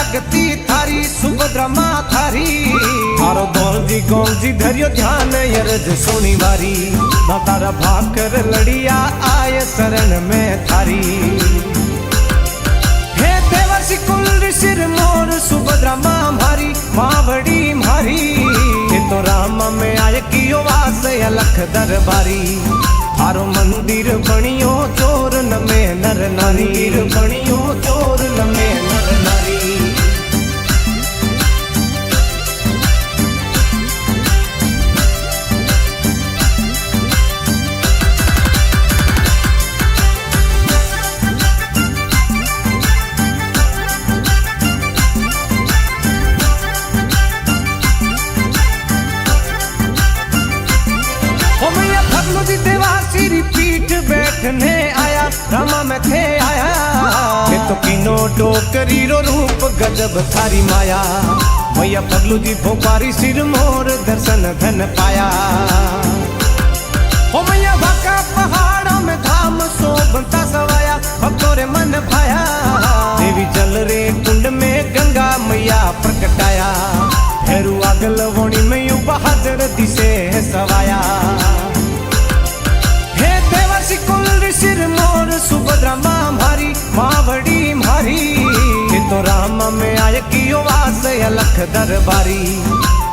जागती थारी सुभद्रा मां थारी। थारो गौजी धरियो ध्यान यरज सोनी वारी। तारा भाकर लड़िया आय शरण में थारी। हे देवर्षि कुल सिर मोर सुभद्रा मां मारी मावड़ी मारी। ये तो राम में आय कियो वास अलख दरबारी। थारो मंदिर बनियो चोर न में नर नारी। बनियो चोर न में नर नारी। पीठ बैठने आया रामा में थे आया। ये तो किनो टोकरी रो रूप गजब थारी माया। मैया पगलू जी भोपारी सिर मोर दर्शन धन पाया। हो मैया वाका पहाड़ों में धाम शोभता सवाया। भक्तों रे मन भाया। देवी जल रे कुंड में गंगा मैया प्रकटाया। हेरु आगल वोणी में यू बहादुर दिसे सवाया। कुल सिर मोर सुभद्रा मां मारी मावड़ी मारी। ये तो राम में आय कियो वास अलख दरबारी।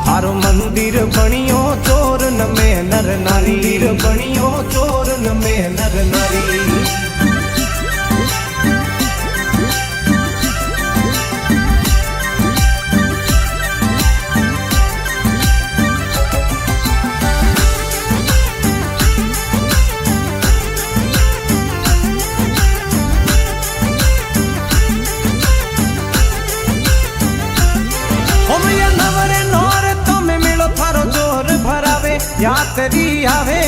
थारो मंदिर बनियो चोर न में नर नारी। बनियो चोर न में नर नारी। यात्री आवे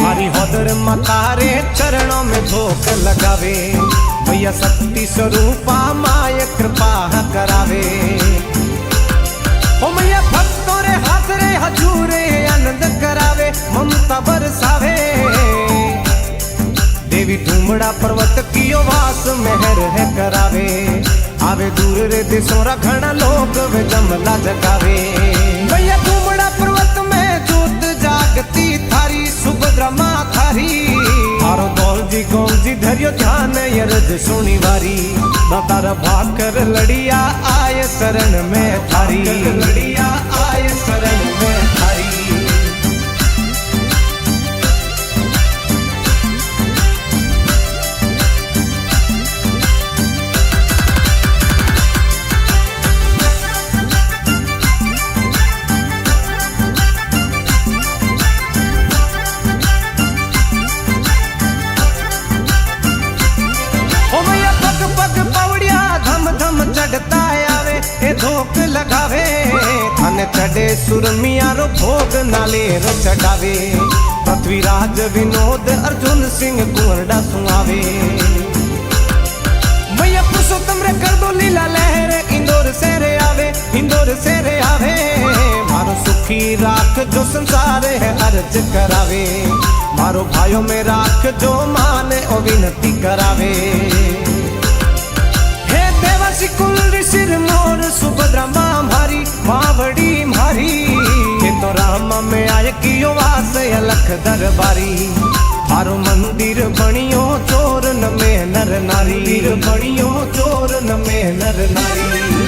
हरी होदर मतारे चरणों में भोग लगावे। भैया शक्ति स्वरूपा माय कृपा करावे। ओ मैया भक्तों रे हाथ रे हजूरे आनंद करावे ममता बरसावे। देवी ढूमड़ा पर्वत कियो वास मेहर है करावे। आवे दूर रे देशों रा घना लोग वे जमला जगावे। भैया ढूमड़ा पर्वत में जागती थारी सुभद्रा मां थारी। थारो गौजी धरियो ध्यान यरज सोनी वारी। तारा भाकर लड़िया आय शरण में थारी। लड़िया आय शरण में थारी। धोक लगावे थाने चढ़े सुरमिया रो भोग नाले रो चढ़ावे। पृथ्वीराज विनोद अर्जुन सिंह कुंवरडा सुनावे। मैया पुरुषोत्तम रे कर दो लीला लहर इंदौर से रे आवे। इंदौर से रे आवे मारो सुखी राख जो संसार है अर्ज करावे। मारो भाइयों में राख जो माने ओ विनती करावे। कुल सिर मोर सुभद्रा मां मारी मावड़ी मारी। ये तो राम में आय कियो वास अलख दरबारी। थारो मंदिर बनियो चोर न में नर नारी। बनियो चोर न में नर नारी।